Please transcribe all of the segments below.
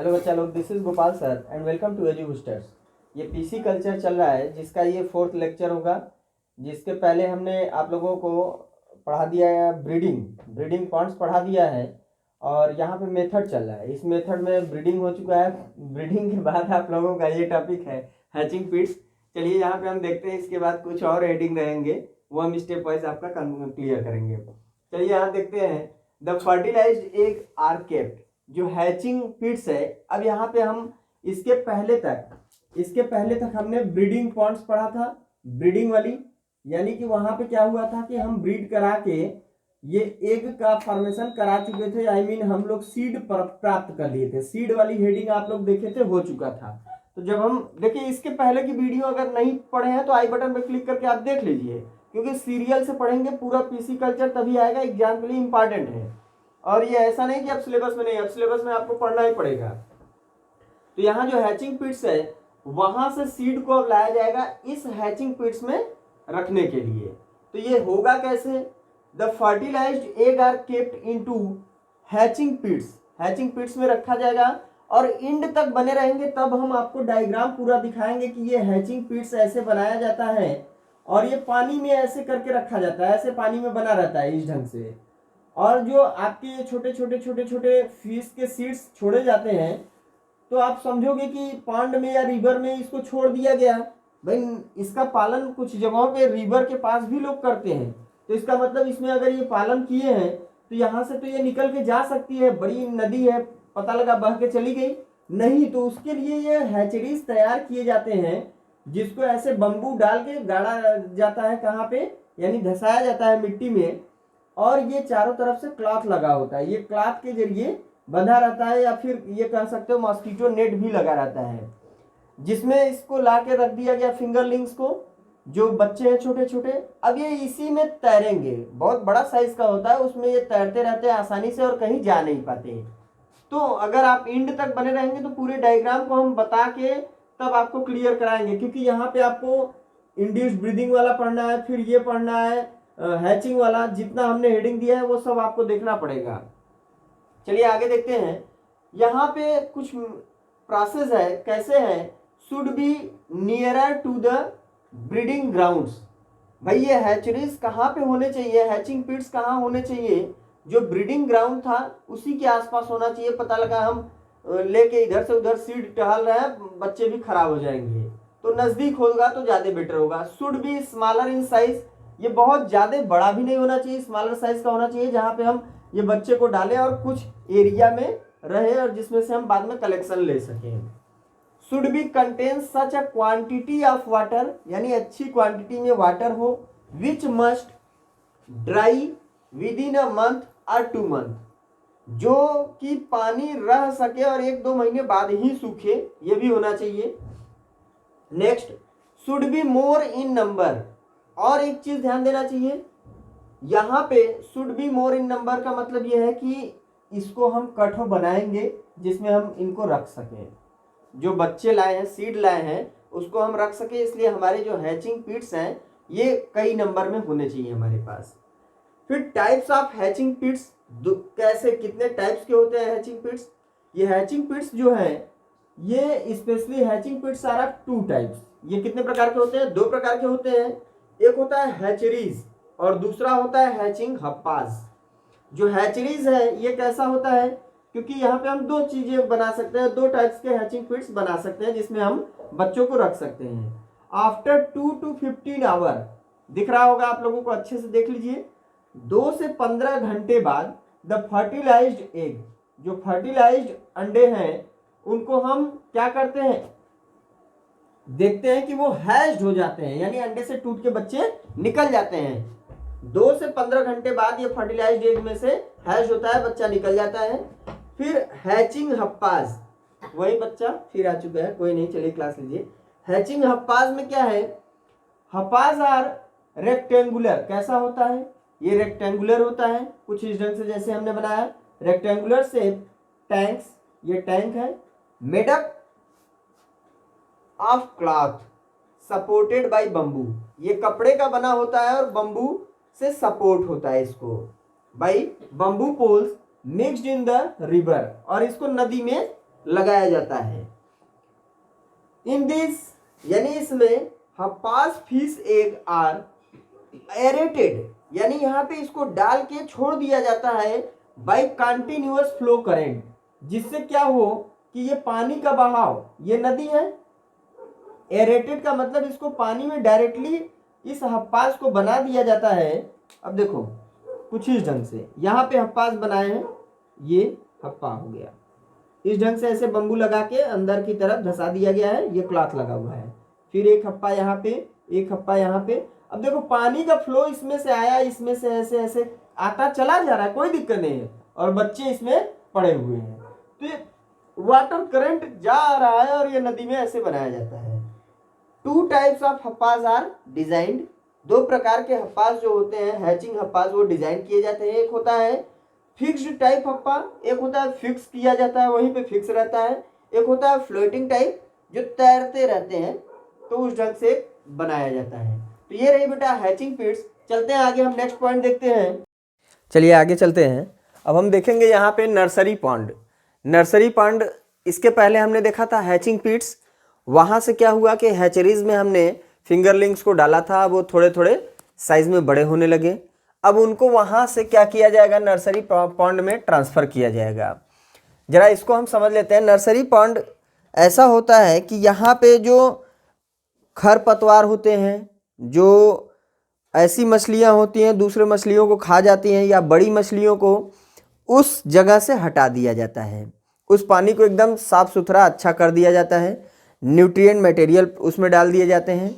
Hello बच्चा लोग, this is Gopal sir and welcome to Edu Boosters. ये पीसी कल्चर चल रहा है जिसका ये 4th लेक्चर होगा। जिसके पहले हमने आप लोगों को पढ़ा दिया है ब्रीडिंग पॉइंट्स पढ़ा दिया है और यहाँ पे मेथड चल रहा है। इस मेथड में ब्रीडिंग हो चुका है। ब्रीडिंग के बाद आप लोगों का ये टॉपिक है हैचिंग पिट्स। चलिए यहाँ पे हम देखते हैं, इसके बाद कुछ और हेडिंग रहेंगे, वो हम स्टेप वाइज आपका क्लियर करेंगे। चलिए यहाँ देखते हैं, the fertilised egg are kept, जो हैचिंग पिट्स है। अब यहाँ पे हम इसके पहले तक हमने ब्रीडिंग पॉइंट्स पढ़ा था, ब्रीडिंग वाली, यानी कि वहां पे क्या हुआ था कि हम ब्रीड करा के ये एग का फॉर्मेशन करा चुके थे। आई मीन हम लोग सीड प्राप्त कर लिए थे। सीड वाली हेडिंग आप लोग देखे थे, हो चुका था। तो जब हम देखिए, इसके पहले की वीडियो अगर नहीं पढ़े हैं तो आई बटन पे क्लिक करके आप देख लीजिए, क्योंकि सीरियल से पढ़ेंगे पूरा पीसी कल्चर, तभी आएगा, एग्जाम के लिए इंपॉर्टेंट है। और ये ऐसा नहीं कि अब सिलेबस में नहीं, अब सिलेबस में आपको पढ़ना ही पड़ेगा। तो यहाँ जो हैचिंग पिट्स है, वहां से सीड को अब लाया जाएगा इस हैचिंग पिट्स में रखने के लिए। तो ये होगा कैसे? The fertilised egg are kept into hatching pits, hatching pits में रखा जाएगा और इंड तक बने रहेंगे। तब हम आपको डायग्राम पूरा दिखाएंगे कि ये हैचिंग पिट्स ऐसे बनाया जाता है और ये पानी में ऐसे करके रखा जाता है, ऐसे पानी में बना रहता है इस ढंग से। और जो आपके ये छोटे छोटे फिश के सीड्स छोड़े जाते हैं, तो आप समझोगे कि पांड में या रिवर में इसको छोड़ दिया गया। भाई इसका पालन कुछ जगहों पे रिवर के पास भी लोग करते हैं, तो इसका मतलब इसमें अगर ये पालन किए हैं तो यहाँ से तो ये निकल के जा सकती है, बड़ी नदी है, पता लगा बह के चली गई नहीं। तो उसके लिए ये हैचरीज तैयार किए जाते हैं, जिसको ऐसे बम्बू डाल के गाड़ा जाता है, कहाँ पे, यानी धसाया जाता है मिट्टी में। और ये चारों तरफ से क्लॉथ लगा होता है, ये क्लॉथ के जरिए बंधा रहता है, या फिर ये कह सकते हो मॉस्किटो नेट भी लगा रहता है, जिसमें इसको ला के रख दिया गया फिंगरलिंग्स को, जो बच्चे हैं छोटे छोटे। अब ये इसी में तैरेंगे, बहुत बड़ा साइज का होता है, उसमें ये तैरते रहते हैं आसानी से और कहीं जा नहीं पाते। तो अगर आप इंड तक बने रहेंगे तो पूरे डायग्राम को हम बता के तब आपको क्लियर कराएंगे, क्योंकि यहाँ पे आपको इंड्यूस्ड ब्रीदिंग वाला पढ़ना है, फिर ये पढ़ना है हैचिंग वाला। जितना हमने हेडिंग दिया है वो सब आपको देखना पड़ेगा। चलिए आगे देखते हैं। यहाँ पे कुछ प्रोसेस है, कैसे है? Should be nearer to the breeding grounds. भाई ये हैचरीज कहाँ पे होने चाहिए, हैचिंग पिट्स कहाँ होने चाहिए? जो ब्रीडिंग ग्राउंड था उसी के आसपास होना चाहिए। पता लगा हम लेके इधर से उधर सीड टहल रहे हैं, बच्चे भी खराब हो जाएंगे, तो नजदीक होगा तो ज्यादा बेटर होगा। Should be smaller in size, ये बहुत ज्यादा बड़ा भी नहीं होना चाहिए, स्मॉलर साइज का होना चाहिए, जहां पे हम ये बच्चे को डालें और कुछ एरिया में रहे और जिसमें से हम बाद में कलेक्शन ले सकें। Should be contain such a quantity of water, यानी अच्छी क्वांटिटी में वाटर हो, which must dry with in a month और 2 मंथ, जो कि पानी रह सके और 1-2 महीने बाद ही सूखे, ये भी होना चाहिए। Next, should be more in number. और एक चीज ध्यान देना चाहिए, यहाँ पे should be more in number का मतलब यह है कि इसको हम कठो बनाएंगे जिसमें हम इनको रख सकें। जो बच्चे लाए हैं, सीड लाए हैं, उसको हम रख सके, इसलिए हमारे जो हैचिंग पिट्स हैं ये कई नंबर में होने चाहिए हमारे पास। फिर टाइप्स ऑफ हैचिंग पिट्स, कैसे, कितने टाइप्स के होते हैं हैचिंग पिट्स? ये हैचिंग पिट्स जो है, ये specially hatching pits are of 2 types. ये कितने प्रकार के होते हैं? 2 प्रकार के होते हैं। एक होता है हैचरीज और दूसरा होता है हैचिंग हप्पाज। जो हैचरीज है ये कैसा होता है? क्योंकि यहाँ पे हम 2 चीजें बना सकते हैं, 2 टाइप्स के हैचिंग पिट्स बना सकते हैं जिसमें हम बच्चों को रख सकते हैं। आफ्टर 2 to 15 आवर, दिख रहा होगा आप लोगों को, अच्छे से देख लीजिए, 2 से 15 घंटे बाद द फर्टिलाइज्ड एग, जो फर्टिलाइज्ड अंडे हैं, उनको हम क्या करते हैं, देखते हैं कि वो हैच्ड हो जाते हैं, यानी अंडे से टूट के बच्चे निकल जाते हैं। 2 से 15 घंटे बाद ये फर्टिलाइज्ड एग में से हैच होता है, बच्चा निकल जाता है। फिर हैचिंग हप्पाज, वही बच्चा फिर आ चुका है, कोई नहीं, चलिए क्लास लीजिए। हैचिंग हप्पाज में क्या है? हप्पाज आर रेक्टेंगुलर। कैसा होता है? ये रेक्टेंगुलर होता है कुछ इस ढंग से, जैसे हमने बनाया रेक्टेंगुलर शेप टैंक्स। ये टैंक है made up of cloth supported by bamboo. ये कपड़े का बना होता है और बंबू से सपोर्ट होता है इसको by bamboo poles mixed in the river, और इसको नदी में लगाया जाता है। इन दिस यानी इसमें हप्पास फिश एग आर एरेटेड, यानी यहाँ पे इसको डाल के छोड़ दिया जाता है बाय कंटिन्यूअस फ्लो करेंट, जिससे क्या हो कि ये पानी का बहाव, ये नदी है, एरेटेड का मतलब इसको पानी में डायरेक्टली इस हप्पास को बना दिया जाता है। अब देखो कुछ इस ढंग से यहाँ पे हप्पास बनाए हैं, ये हप्पा हो गया, इस ढंग से ऐसे बम्बू लगा के अंदर की तरफ धसा दिया गया है, ये क्लॉथ लगा हुआ है, फिर एक हप्पा यहाँ पे, एक हप्पा यहाँ पे। अब देखो पानी का फ्लो इसमें से आया, इसमें से ऐसे ऐसे आता चला जा रहा है, कोई दिक्कत नहीं है, और बच्चे इसमें पड़े हुए हैं, तो ये वाटर करंट जा रहा है और ये नदी में ऐसे बनाया जाता है। 2 टाइप्स ऑफ हप्पास आर डिजाइंड, 2 प्रकार के हप्पास जो होते हैं हैचिंग हप्पास वो डिजाइन किए जाते हैं। एक होता है फिक्स्ड टाइप हप्पा, एक होता है फिक्स किया जाता है वहीं पे फिक्स रहता है, एक होता है फ्लोटिंग टाइप जो तैरते रहते हैं, तो उस ढंग से बनाया जाता है। तो ये रही बेटा हैचिंग पिट्स। चलते हैं आगे, हम नेक्स्ट पॉइंट देखते हैं। चलिए आगे चलते हैं। अब हम देखेंगे यहाँ पे नर्सरी पॉन्ड। नर्सरी पॉन्ड, इसके पहले हमने देखा था हैचिंग पिट्स, वहाँ से क्या हुआ कि हैचरीज में हमने फिंगरलिंग्स को डाला था, वो थोड़े थोड़े साइज में बड़े होने लगे, अब उनको वहाँ से क्या किया जाएगा, नर्सरी पॉन्ड में ट्रांसफ़र किया जाएगा। ज़रा इसको हम समझ लेते हैं। नर्सरी पॉन्ड ऐसा होता है कि यहाँ पे जो खरपतवार होते हैं, जो ऐसी मछलियाँ होती हैं दूसरे मछलियों को खा जाती हैं या बड़ी मछलियों को, उस जगह से हटा दिया जाता है, उस पानी को एकदम साफ़ सुथरा अच्छा कर दिया जाता है, न्यूट्रिएंट मटेरियल उसमें डाल दिए जाते हैं।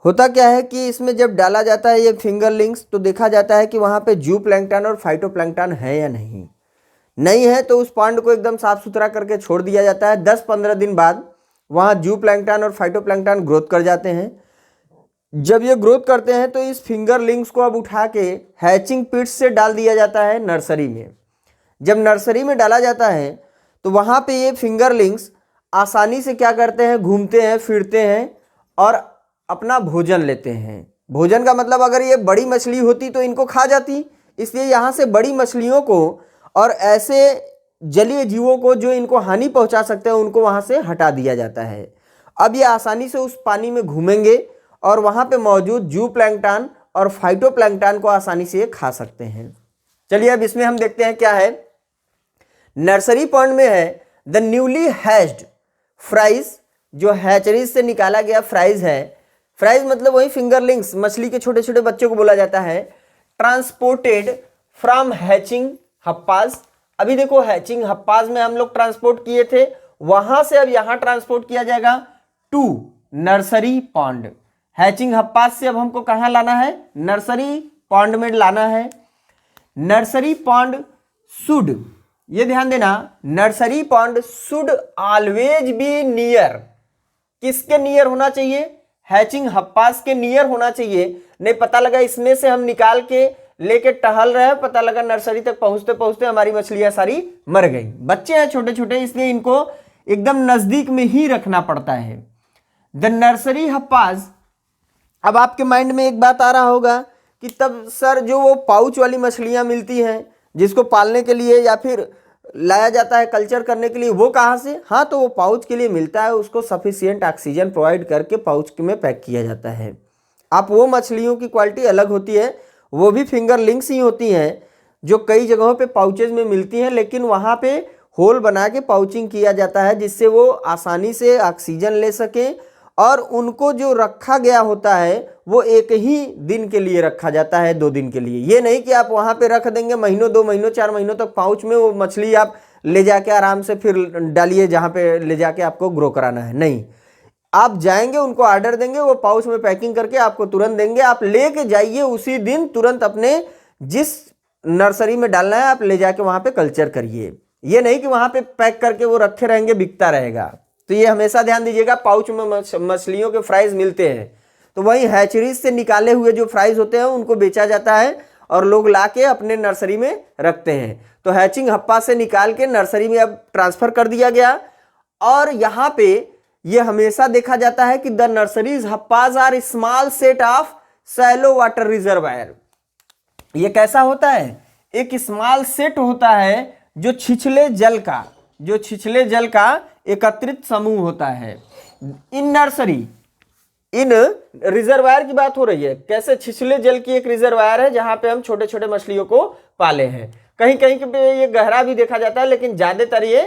होता क्या है कि इसमें जब डाला जाता है ये फिंगरलिंग्स, तो देखा जाता है कि वहाँ पे जू प्लैंकटन और फाइटोप्लैंकटन है या नहीं, नहीं है तो उस पॉन्ड को एकदम साफ़ सुथरा करके छोड़ दिया जाता है। 10-15 दिन बाद वहाँ जू प्लैंकटन और फाइटोप्लैंकटन ग्रोथ कर जाते हैं। जब ये ग्रोथ करते हैं तो इस फिंगरलिंग्स को अब उठा के हैचिंग पिट्स से डाल दिया जाता है नर्सरी में। जब नर्सरी में डाला जाता है तो वहाँ पे ये फिंगरलिंग्स आसानी से क्या करते हैं, घूमते हैं, फिरते हैं और अपना भोजन लेते हैं। भोजन का मतलब अगर ये बड़ी मछली होती तो इनको खा जाती, इसलिए यहाँ से बड़ी मछलियों को और ऐसे जलीय जीवों को जो इनको हानि पहुँचा सकते हैं उनको वहाँ से हटा दिया जाता है। अब ये आसानी से उस पानी में घूमेंगे और वहाँ पे मौजूद जू प्लैंकटन और फाइटोप्लैंकटन को आसानी से खा सकते हैं। चलिए अब इसमें हम देखते हैं क्या है। नर्सरी पॉन्ड में है द न्यूली हैच्ड फ्राइज, जो हैचरीज से निकाला गया फ्राइज है, फ्राइज मतलब वही फिंगरलिंग्स, मछली के छोटे छोटे बच्चों को बोला जाता है, ट्रांसपोर्टेड फ्रॉम हैचिंग हप्पास। अभी देखो हैचिंग हप्पास में हम लोग ट्रांसपोर्ट किए थे, वहां से अब यहां ट्रांसपोर्ट किया जाएगा टू नर्सरी पॉन्ड। हैचिंग हप्पास से अब हमको कहां लाना है, नर्सरी पॉन्ड में लाना है। नर्सरी पॉन्ड शुड, ये ध्यान देना, nursery pond should always be near, किसके नियर होना चाहिए, हैचिंग हप्पास के नियर होना चाहिए। नहीं पता लगा इसमें से हम निकाल के लेके टहल रहे हैं, पता लगा नर्सरी तक पहुंचते पहुंचते हमारी मछलियां सारी मर गई। बच्चे हैं छोटे छोटे, इसलिए इनको एकदम नजदीक में ही रखना पड़ता है। द नर्सरी हप्पास, अब आपके माइंड में एक बात आ रहा होगा कि तब सर जो वो पाउच वाली मछलियां मिलती हैं जिसको पालने के लिए या फिर लाया जाता है कल्चर करने के लिए, वो कहाँ से, हाँ तो वो पाउच के लिए मिलता है, उसको सफिशिएंट ऑक्सीजन प्रोवाइड करके पाउच में पैक किया जाता है। आप वो मछलियों की क्वालिटी अलग होती है, वो भी फिंगरलिंग्स ही होती हैं जो कई जगहों पे पाउचेज में मिलती हैं, लेकिन वहाँ पे होल बना के पाउचिंग किया जाता है जिससे वो आसानी से ऑक्सीजन ले सकें, और उनको जो रखा गया होता है वो एक ही दिन के लिए रखा जाता है, 2 दिन के लिए। ये नहीं कि आप वहाँ पे रख देंगे महीनों 2 महीनों 4 महीनों तक पाउच में, वो मछली आप ले जाके आराम से फिर डालिए जहाँ पे ले जाके आपको ग्रो कराना है, नहीं। आप जाएंगे, उनको ऑर्डर देंगे, वो पाउच में पैकिंग करके आपको तुरंत देंगे, आप लेके जाइए उसी दिन तुरंत अपने जिस नर्सरी में डालना है आप ले जाके वहाँ पे कल्चर करिए। ये नहीं कि वहाँ पे पैक करके वो रखे रहेंगे, बिकता रहेगा। तो ये हमेशा ध्यान दीजिएगा, पाउच में मछलियों के फ्राइज मिलते हैं तो वही हैचरीज से निकाले हुए जो फ्राइज होते हैं उनको बेचा जाता है और लोग लाके अपने नर्सरी में रखते हैं। तो हैचिंग हप्पा से निकाल के नर्सरी में अब ट्रांसफर कर दिया गया, और यहाँ पे ये हमेशा देखा जाता है कि the nurseries hapas are small set of shallow water reservoir. ये कैसा होता है, एक स्मॉल सेट होता है जो छिछले जल का, जो छिछले जल का एकत्रित समूह होता है। इन नर्सरी, इन रिजर्वायर की बात हो रही है, कैसे छिछले जल की एक रिजर्वायर है जहां पे हम छोटे छोटे मछलियों को पाले हैं। कहीं कहीं पे ये गहरा भी देखा जाता है, लेकिन ज्यादातर ये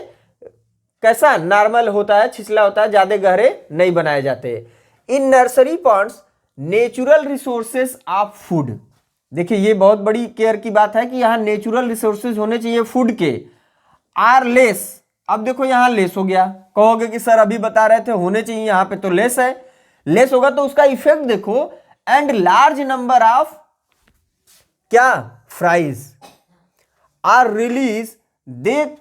कैसा नॉर्मल होता है, छिछला होता है, ज्यादा गहरे नहीं बनाए जाते। In nursery ponds natural resources of food, देखिए ये बहुत बड़ी केयर की बात है कि यहाँ नेचुरल रिसोर्सेज होने चाहिए फूड के। आर लेस, अब देखो यहाँ लेस हो गया, कहोगे कि सर अभी बता रहे थे होने चाहिए, यहाँ पे तो लेस है, लेस होगा तो उसका इफेक्ट देखो। एंड लार्ज नंबर ऑफ क्या fries are release, they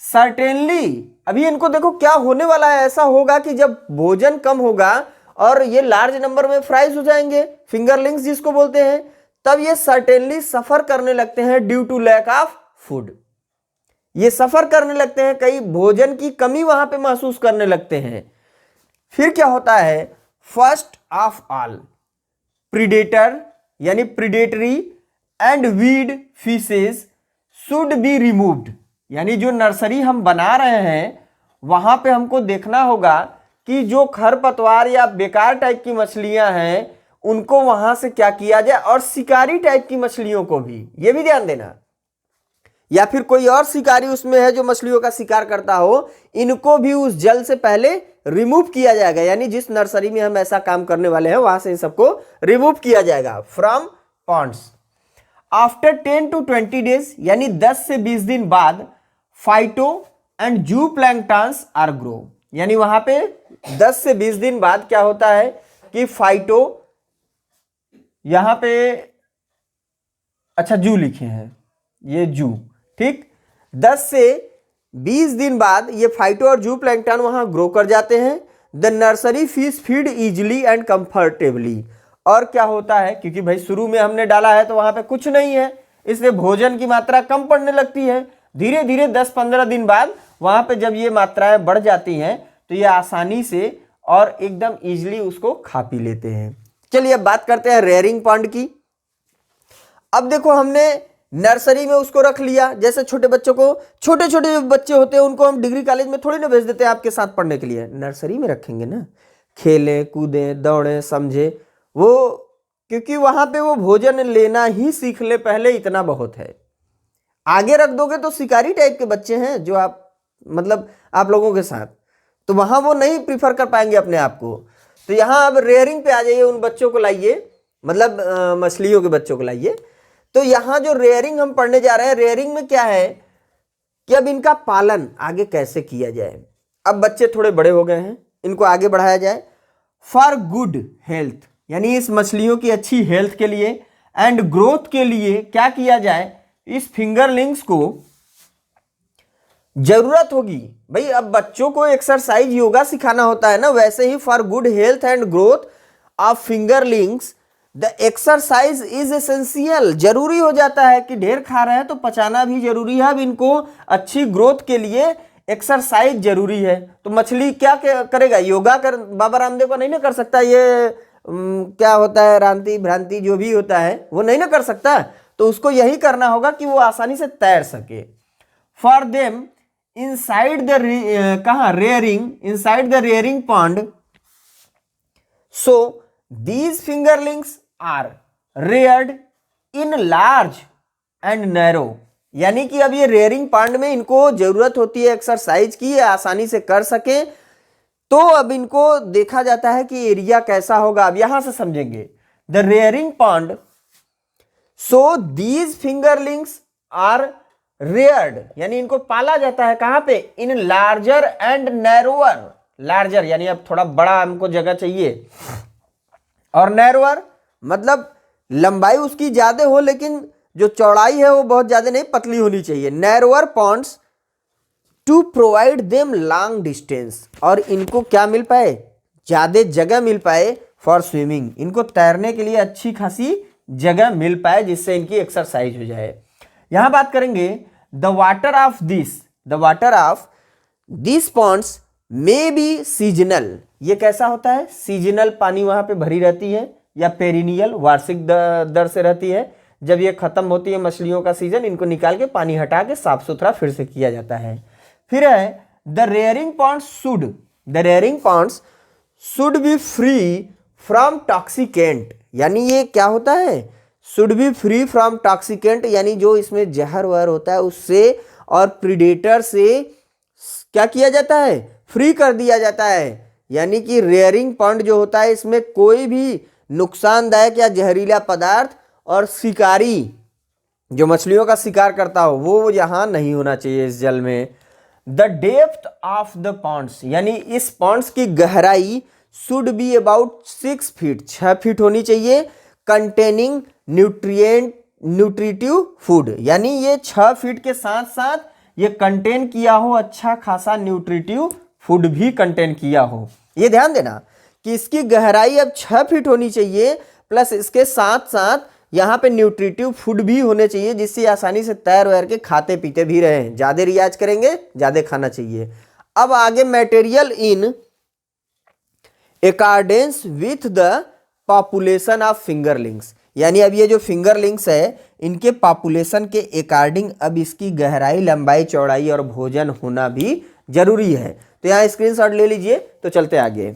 certainly, अभी इनको देखो क्या होने वाला है, ऐसा होगा कि जब भोजन कम होगा और ये लार्ज नंबर में फ्राइज हो जाएंगे, फिंगरलिंग्स जिसको बोलते हैं, तब ये सर्टेनली सफर करने लगते हैं due to lack of food, ये सफर करने लगते हैं, कई भोजन की कमी वहां पे महसूस करने लगते हैं। फिर क्या होता है, फर्स्ट ऑफ ऑल प्रीडेटर यानी predatory and weed fishes should be removed, यानी जो नर्सरी हम बना रहे हैं वहां पे हमको देखना होगा कि जो खरपतवार या बेकार टाइप की मछलियां हैं उनको वहां से क्या किया जाए, और शिकारी टाइप की मछलियों को भी, ये भी ध्यान देना, या फिर कोई और शिकारी उसमें है जो मछलियों का शिकार करता हो, इनको भी उस जल से पहले रिमूव किया जाएगा। यानी जिस नर्सरी में हम ऐसा काम करने वाले हैं वहां से इन सबको रिमूव किया जाएगा from ponds. After 10 to 20 days, यानी 10 से 20 दिन बाद phyto and zoo planktons are grow, यानी वहां पे 10 से 20 दिन बाद क्या होता है कि फाइटो, यहां पे अच्छा जू लिखे हैं, ये जू, ठीक, 10 से 20 दिन बाद ये फाइटो और जू प्लैंक्टन वहां ग्रो कर जाते हैं। The nursery fish feed easily and comfortably, और क्या होता है, क्योंकि भाई शुरू में हमने डाला है तो वहां पे कुछ नहीं है, इसलिए भोजन की मात्रा कम पड़ने लगती है। धीरे धीरे 10-15 दिन बाद वहां पे जब ये मात्राएं बढ़ जाती हैं तो ये आसानी से और एकदम इजिली उसको खा पी लेते हैं। चलिए अब बात करते हैं रेयरिंग पॉन्ड की। अब देखो हमने नर्सरी में उसको रख लिया, जैसे छोटे बच्चों को, छोटे छोटे बच्चे होते हैं उनको हम डिग्री कॉलेज में थोड़ी ना भेज देते हैं आपके साथ पढ़ने के लिए, नर्सरी में रखेंगे ना, खेलें कूदें दौड़ें समझे वो, क्योंकि वहां पे वो भोजन लेना ही सीख ले पहले, इतना बहुत है। आगे रख दोगे तो शिकारी टाइप के बच्चे हैं जो आप मतलब आप लोगों के साथ, तो वहां वो नहीं प्रीफर कर पाएंगे अपने आप को। तो यहाँ अब रेयरिंग पे आ जाइए, उन बच्चों को लाइए, मतलब मछलियों के बच्चों को लाइए। तो यहाँ जो रेयरिंग हम पढ़ने जा रहे हैं, रेयरिंग में क्या है कि अब इनका पालन आगे कैसे किया जाए। अब बच्चे थोड़े बड़े हो गए हैं, इनको आगे बढ़ाया जाए फॉर गुड हेल्थ, यानी इस मछलियों की अच्छी हेल्थ के लिए एंड ग्रोथ के लिए क्या किया जाए, इस फिंगरलिंग्स को जरूरत होगी भाई, अब बच्चों को एक्सरसाइज योगा सिखाना होता है ना, वैसे ही for good health and growth of fingerlings the exercise is essential, जरूरी हो जाता है कि ढेर खा रहे हैं तो पचाना भी जरूरी है। अब इनको अच्छी ग्रोथ के लिए एक्सरसाइज जरूरी है। तो मछली क्या करेगा, योगा कर, बाबा रामदेव का नहीं ना कर सकता, ये क्या होता है रांति भ्रांति जो भी होता है वो नहीं ना कर सकता, तो उसको यही करना होगा कि वो आसानी से तैर सके। फॉर देम इनसाइड द कहाँ rearing, inside the rearing pond, so these fingerlings are reared in large and narrow, यानी कि अब ये रेयरिंग पॉन्ड में इनको जरूरत होती है एक्सरसाइज की, आसानी से कर सके, तो अब इनको देखा जाता है कि एरिया कैसा होगा। अब यहां से समझेंगे, the rearing pond, so these fingerlings are reared, यानी इनको पाला जाता है कहां पे, in larger and narrower, larger यानी अब थोड़ा बड़ा हमको जगह चाहिए, और नैरोअर मतलब लंबाई उसकी ज्यादा हो लेकिन जो चौड़ाई है वो बहुत ज्यादा नहीं, पतली होनी चाहिए। Narrower ponds to provide them long distance, और इनको क्या मिल पाए, ज्यादा जगह मिल पाए फॉर स्विमिंग, इनको तैरने के लिए अच्छी खासी जगह मिल पाए जिससे इनकी एक्सरसाइज हो जाए। यहां बात करेंगे the water of this ponds may be seasonal, ये कैसा होता है, सीजनल पानी वहां पे भरी रहती है, या पेरिनियल वार्षिक दर से रहती है। जब ये खत्म होती है मछलियों का सीजन, इनको निकाल के पानी हटा के साफ सुथरा फिर से किया जाता है। फिर है the rearing ponds should be free from toxicant, यानी ये क्या होता है, should be free from toxicant, यानी जो इसमें जहर वहर होता है उससे और प्रीडेटर से क्या किया जाता है, फ्री कर दिया जाता है। यानी कि रेयरिंग पॉन्ड जो होता है इसमें कोई भी नुकसानदायक या जहरीला पदार्थ और शिकारी जो मछलियों का शिकार करता हो वो यहाँ नहीं होना चाहिए इस जल में। The depth of the ponds, यानी इस पॉन्ड्स की गहराई should be about 6 feet, 6 feet होनी चाहिए। कंटेनिंग न्यूट्रिटिव फूड, यानी ये 6 फीट के साथ साथ ये कंटेन किया हो अच्छा खासा न्यूट्रिटिव फूड भी कंटेन किया हो। ये ध्यान देना कि इसकी गहराई अब 6 फीट होनी चाहिए, प्लस इसके साथ साथ यहाँ पे न्यूट्रिटिव फूड भी होने चाहिए जिससे आसानी से तैर वैर के खाते पीते भी रहें। ज़्यादा रियाज करेंगे ज़्यादा खाना चाहिए। अब आगे material in accordance with the population of fingerlings, यानी अब ये जो फिंगरलिंग्स है इनके पॉपुलेशन के अकॉर्डिंग अब इसकी गहराई लंबाई चौड़ाई और भोजन होना भी जरूरी है। तो यहाँ स्क्रीनशॉट ले लीजिए। तो चलते आगे,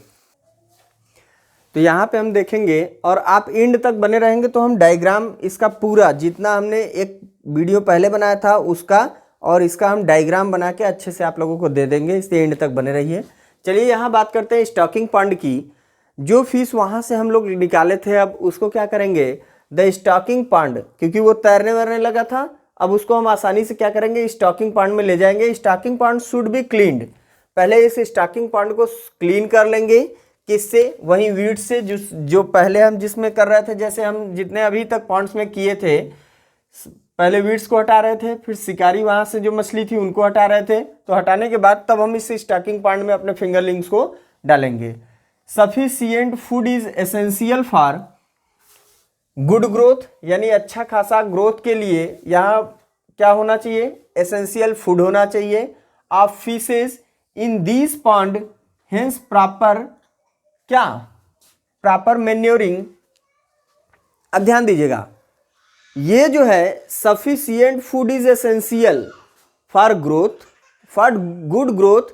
तो यहाँ पे हम देखेंगे और आप एंड तक बने रहेंगे तो हम डायग्राम इसका पूरा जितना हमने एक वीडियो पहले बनाया था उसका और इसका हम डायग्राम बना के अच्छे से आप लोगों को दे देंगे, इसलिए एंड तक बने रहिए। चलिए यहाँ बात करते हैं स्टॉकिंग पॉन्ड की। जो फिश वहाँ से हम लोग निकाले थे अब उसको क्या करेंगे, द स्टॉकिंग पॉन्ड, क्योंकि वो तैरने वैरने लगा था, अब उसको हम आसानी से क्या करेंगे, स्टॉकिंग पॉन्ड में ले जाएंगे। Stocking pond should be cleaned, पहले इस स्टॉकिंग पॉन्ड को क्लीन कर लेंगे। किससे, वहीं वीड से जो पहले हम जिसमें कर रहे थे, जैसे हम जितने अभी तक पॉन्ड्स में किए थे, पहले वीड्स को हटा रहे थे, फिर शिकारी वहाँ से जो मछली थी उनको हटा रहे थे, तो हटाने के बाद तब हम इस स्टॉकिंग पॉन्ड में अपने फिंगरलिंग्स को डालेंगे। Sufficient food is essential for good growth, यानी अच्छा खासा ग्रोथ के लिए यहाँ क्या होना चाहिए, एसेंशियल फूड होना चाहिए of fishes in this pond, hence proper क्या, प्रॉपर मैन्योरिंग। अब ध्यान दीजिएगा, ये जो है sufficient food is essential for growth, for good growth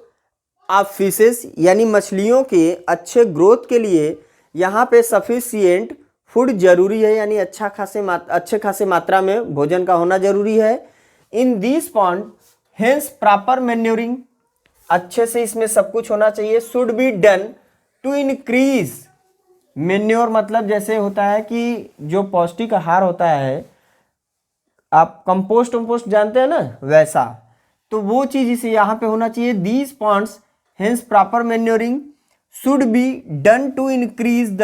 of fishes, यानी मछलियों के अच्छे ग्रोथ के लिए यहाँ पे सफिशिएंट फूड जरूरी है, यानी अच्छे खासे मात्रा में भोजन का होना जरूरी है। In this pond hence proper manuring, अच्छे से इसमें सब कुछ होना चाहिए। Should be done to increase, manure मतलब जैसे होता है कि जो पौष्टिक आहार होता है, आप कंपोस्ट जानते हैं ना, वैसा, तो वो चीज इसे यहाँ पे होना चाहिए। These ponds hence proper manuring should be done to increase the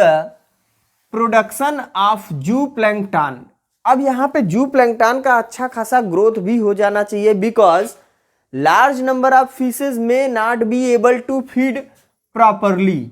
production of zoo plankton. अब यहाँ पे जू प्लैंकटन का अच्छा खासा ग्रोथ भी हो जाना चाहिए, because large number of fishes may not be able to feed properly,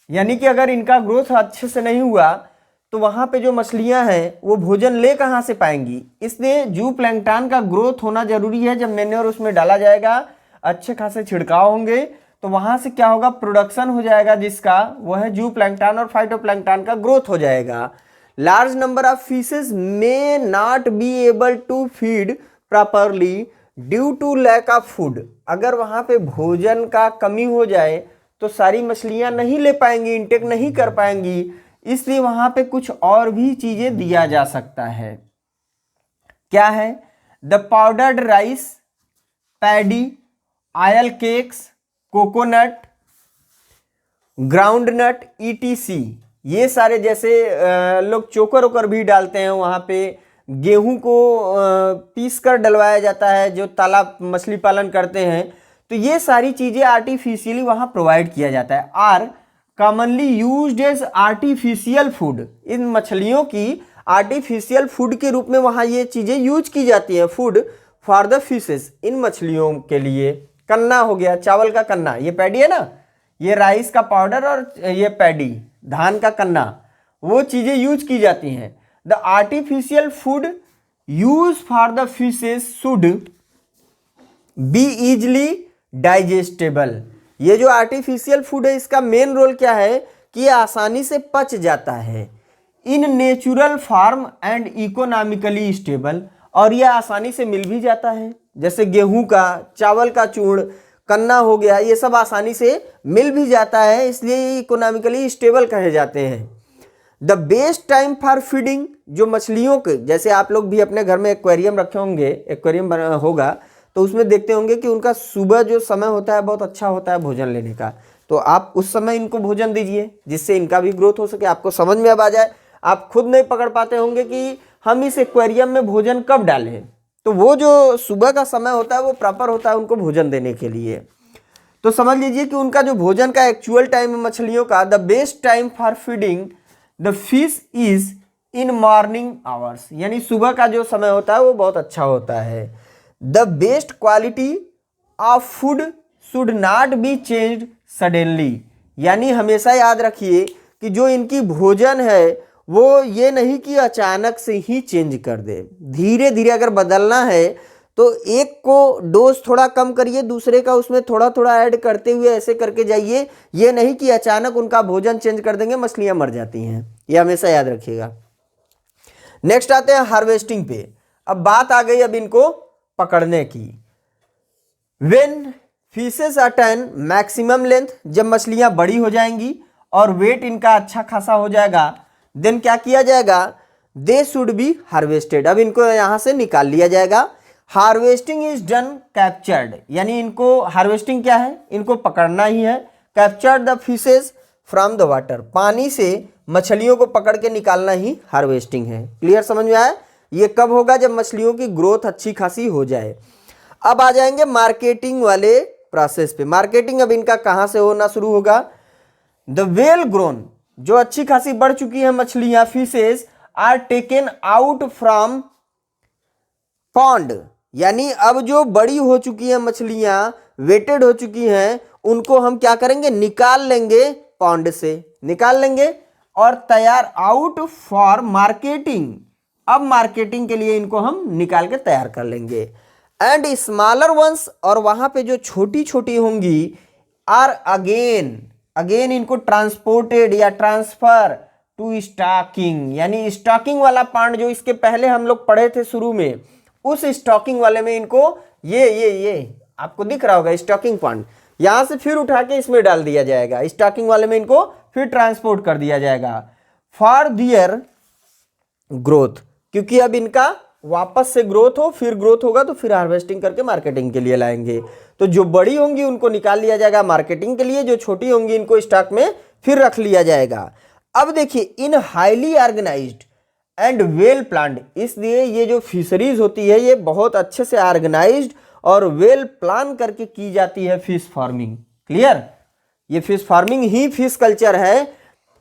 यानी कि अगर इनका ग्रोथ अच्छे से नहीं हुआ तो वहाँ पे जो मछलियाँ हैं वो भोजन ले कहाँ से पाएंगी। इसलिए जू प्लैंकटन का ग्रोथ होना जरूरी है। जब मैन्योर उसमें डाला जाएगा, अच्छे खासे छिड़काव होंगे, तो वहाँ से क्या होगा, प्रोडक्शन हो जाएगा जिसका, वो है जू प्लैंकटन और फाइटोप्लैंकटन का ग्रोथ हो जाएगा। Large number of fishes may not be able to feed properly due to lack of food, अगर वहाँ पे भोजन का कमी हो जाए तो सारी मछलियाँ नहीं ले पाएंगी, इंटेक नहीं कर पाएंगी, इसलिए वहाँ पे कुछ और भी चीज़ें दिया जा सकता है। क्या है, the powdered rice, paddy, oil cakes, coconut, groundnut ETC, ये सारे जैसे लोग चोकर वोकर भी डालते हैं, वहाँ पे गेहूं को पीस कर डलवाया जाता है जो तालाब मछली पालन करते हैं, तो ये सारी चीज़ें आर्टिफिशियली वहाँ प्रोवाइड किया जाता है। Are commonly used as artificial food, इन मछलियों की आर्टिफिशियल फूड के रूप में वहाँ ये चीज़ें यूज की जाती हैं। फूड फॉर द फिशेस, इन मछलियों के लिए। कन्ना हो गया, चावल का कन्ना, ये पैडी है ना, ये राइस का पाउडर और ये पैडी धान का कन्ना, वो चीज़ें यूज की जाती हैं। The artificial food use for the fishes should be easily digestible, ये जो आर्टिफिशियल फूड है इसका मेन रोल क्या है कि ये आसानी से पच जाता है। In natural farm and economically stable, और यह आसानी से मिल भी जाता है, जैसे गेहूं का, चावल का चूर्ण, कन्ना हो गया, ये सब आसानी से मिल भी जाता है, इसलिए ये इकोनॉमिकली स्टेबल कहे जाते हैं। The best time for feeding, जो मछलियों के, जैसे आप लोग भी अपने घर में एक्वेरियम रखे होंगे, एक्वेरियम बना होगा तो उसमें देखते होंगे कि उनका सुबह जो समय होता है बहुत अच्छा होता है भोजन लेने का, तो आप उस समय इनको भोजन दीजिए जिससे इनका भी ग्रोथ हो सके। आपको समझ में अब आ जाए, आप खुद नहीं पकड़ पाते होंगे कि हम इस एक्वेरियम में भोजन कब डालें, तो वो जो सुबह का समय होता है वो प्रॉपर होता है उनको भोजन देने के लिए। तो समझ लीजिए कि उनका जो भोजन का एक्चुअल टाइम है मछलियों का, the best time for feeding the fish is in morning hours, यानी सुबह का जो समय होता है वो बहुत अच्छा होता है। The best quality of food should not be changed suddenly, यानी हमेशा याद रखिए कि जो इनकी भोजन है वो ये नहीं कि अचानक से ही चेंज कर दे, धीरे धीरे अगर बदलना है तो एक को डोज थोड़ा कम करिए, दूसरे का उसमें थोड़ा थोड़ा ऐड करते हुए ऐसे करके जाइए, ये नहीं कि अचानक उनका भोजन चेंज कर देंगे, मछलियां मर जाती हैं, ये हमेशा याद रखिएगा। नेक्स्ट आते हैं हार्वेस्टिंग पे। अब बात आ गई अब इनको पकड़ने की। When fishes attain maximum length, जब मछलियां बड़ी हो जाएंगी और वेट इनका अच्छा खासा हो जाएगा, देन क्या किया जाएगा, दे शुड बी हार्वेस्टेड, अब इनको यहां से निकाल लिया जाएगा। हार्वेस्टिंग इज डन कैप्चर्ड, यानी इनको हार्वेस्टिंग क्या है, इनको पकड़ना ही है। Captured the fishes from the water, पानी से मछलियों को पकड़ के निकालना ही हार्वेस्टिंग है। क्लियर, समझ में आया? ये कब होगा, जब मछलियों की ग्रोथ अच्छी खासी हो जाए। अब आ जाएंगे मार्केटिंग वाले प्रोसेस पे। मार्केटिंग अब इनका कहां से होना शुरू होगा, द वेल ग्रोन, जो अच्छी खासी बढ़ चुकी है मछलियां, fishes are taken out from pond, यानी अब जो बड़ी हो चुकी है मछलियां, वेटेड हो चुकी हैं, उनको हम क्या करेंगे, निकाल लेंगे, पॉन्ड से निकाल लेंगे और तैयार आउट फॉर मार्केटिंग, अब मार्केटिंग के लिए इनको हम निकाल के तैयार कर लेंगे। एंड स्मॉलर वंस, और वहां पे जो छोटी छोटी होंगी, आर अगेन इनको ट्रांसपोर्टेड या ट्रांसफर टू स्टॉकिंग, यानी स्टॉकिंग वाला पार्ट जो इसके पहले हम लोग पढ़े थे शुरू में, उस स्टॉकिंग वाले में इनको ये आपको दिख रहा होगा स्टॉकिंग पॉइंट, यहां से फिर उठा के इसमें डाल दिया जाएगा, स्टॉकिंग वाले में इनको फिर ट्रांसपोर्ट कर दिया जाएगा फॉर दियर ग्रोथ, क्योंकि अब इनका वापस से ग्रोथ हो, फिर ग्रोथ होगा तो फिर हार्वेस्टिंग करके मार्केटिंग के लिए लाएंगे। तो जो बड़ी होंगी उनको निकाल लिया जाएगा मार्केटिंग के लिए, जो छोटी होंगी इनको स्टॉक में फिर रख लिया जाएगा। अब देखिए, in highly organised and well planned, इसलिए ये जो फिशरीज होती है ये बहुत अच्छे से ऑर्गेनाइज्ड और वेल प्लान करके की जाती है फिश फार्मिंग। क्लियर, ये फिश फार्मिंग ही फिश कल्चर है।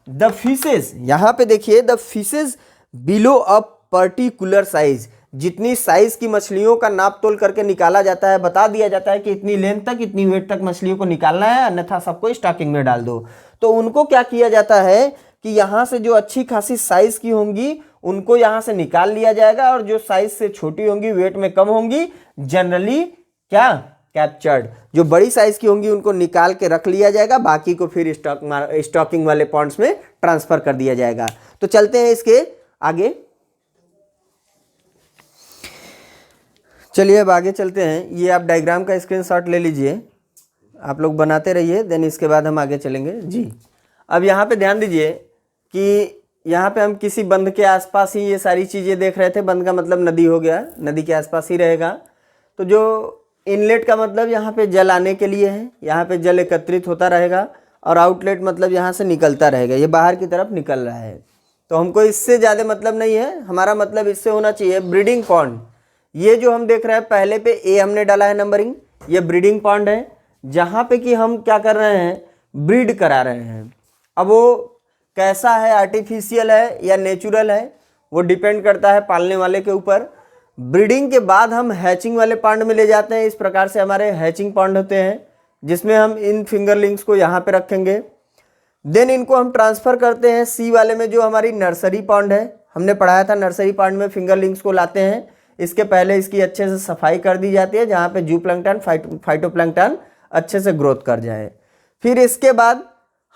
द फिशेज, यहां पे देखिए, the fishes below a particular size, जितनी साइज की मछलियों का नाप तोल करके निकाला जाता है, बता दिया जाता है कि इतनी लेंथ तक, इतनी वेट तक मछलियों को निकालना है, अन्यथा सबको स्टॉकिंग में डाल दो। तो उनको क्या किया जाता है कि यहां से जो अच्छी खासी साइज की होंगी उनको यहां से निकाल लिया जाएगा, और जो साइज से छोटी होंगी, वेट में कम होंगी, जनरली क्या, कैप्चर्ड, जो बड़ी साइज की होंगी उनको निकाल के रख लिया जाएगा, बाकी को फिर स्टॉकिंग वाले पॉन्ड्स में ट्रांसफर कर दिया जाएगा। तो चलते हैं इसके आगे, चलिए अब आगे चलते हैं। ये आप डायग्राम का स्क्रीनशॉट ले लीजिए, आप लोग बनाते रहिए, देन इसके बाद हम आगे चलेंगे जी। अब यहाँ पे ध्यान दीजिए कि यहाँ पे हम किसी बंध के आसपास ही ये सारी चीज़ें देख रहे थे। बंध का मतलब नदी हो गया, नदी के आसपास ही रहेगा। तो जो इनलेट का मतलब यहाँ पे जल आने के लिए है, यहाँ पे जल एकत्रित होता रहेगा, और आउटलेट मतलब यहाँ से निकलता रहेगा, ये बाहर की तरफ निकल रहा है। तो हमको इससे ज़्यादा मतलब नहीं है, हमारा मतलब इससे होना चाहिए ब्रीडिंग पॉन्ड। ये जो हम देख रहे हैं पहले पे ए हमने डाला है नंबरिंग, ये ब्रीडिंग पॉन्ड है, जहाँ पे कि हम क्या कर रहे हैं, ब्रीड करा रहे हैं। अब वो कैसा है, आर्टिफिशियल है या नेचुरल है, वो डिपेंड करता है पालने वाले के ऊपर। ब्रीडिंग के बाद हम हैचिंग वाले पॉन्ड में ले जाते हैं। इस प्रकार से हमारे हैचिंग पॉन्ड होते हैं, जिसमें हम इन फिंगरलिंग्स को यहाँ पे रखेंगे। देन इनको हम ट्रांसफ़र करते हैं सी वाले में, जो हमारी नर्सरी पॉन्ड है। हमने पढ़ाया था नर्सरी पॉन्ड में फिंगरलिंग्स को लाते हैं, इसके पहले इसकी अच्छे से सफाई कर दी जाती है, जहाँ पे जूप्लैंक्टन फाइटोप्लैंक्टन अच्छे से ग्रोथ कर जाए। फिर इसके बाद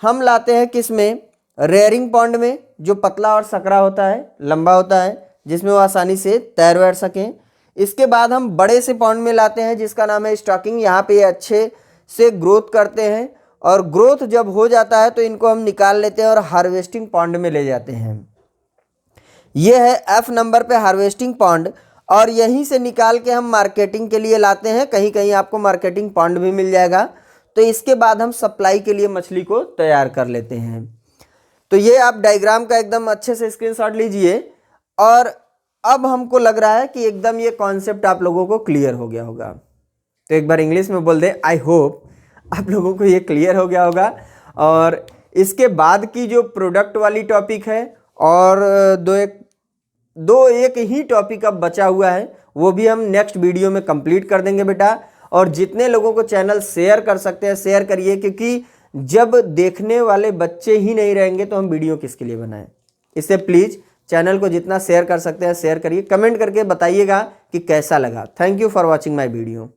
हम लाते हैं किस में, रेयरिंग पॉन्ड में, जो पतला और सकरा होता है, लंबा होता है, जिसमें वो आसानी से तैर वैर सकें। इसके बाद हम बड़े से पॉन्ड में लाते हैं जिसका नाम है स्टॉकिंग। यहाँ पे ये अच्छे से ग्रोथ करते हैं और ग्रोथ जब हो जाता है तो इनको हम निकाल लेते हैं और हार्वेस्टिंग पॉन्ड में ले जाते हैं। ये है F नंबर पे हार्वेस्टिंग पॉन्ड, और यहीं से निकाल के हम मार्केटिंग के लिए लाते हैं। कहीं कहीं आपको मार्केटिंग पॉन्ड भी मिल जाएगा। तो इसके बाद हम सप्लाई के लिए मछली को तैयार कर लेते हैं। तो ये आप डायग्राम का एकदम अच्छे से स्क्रीनशॉट लीजिए, और अब हमको लग रहा है कि एकदम ये कॉन्सेप्ट आप लोगों को क्लियर हो गया होगा। तो एक बार इंग्लिश में बोल दें, आई होप आप लोगों को ये क्लियर हो गया होगा। और इसके बाद की जो प्रोडक्ट वाली टॉपिक है, और दो एक ही टॉपिक अब बचा हुआ है, वो भी हम नेक्स्ट वीडियो में कंप्लीट कर देंगे बेटा। और जितने लोगों को चैनल शेयर कर सकते हैं शेयर करिए, क्योंकि जब देखने वाले बच्चे ही नहीं रहेंगे तो हम वीडियो किसके लिए बनाएं। इससे प्लीज़ चैनल को जितना शेयर कर सकते हैं शेयर करिए। कमेंट करके बताइएगा कि कैसा लगा। Thank you for watching my video.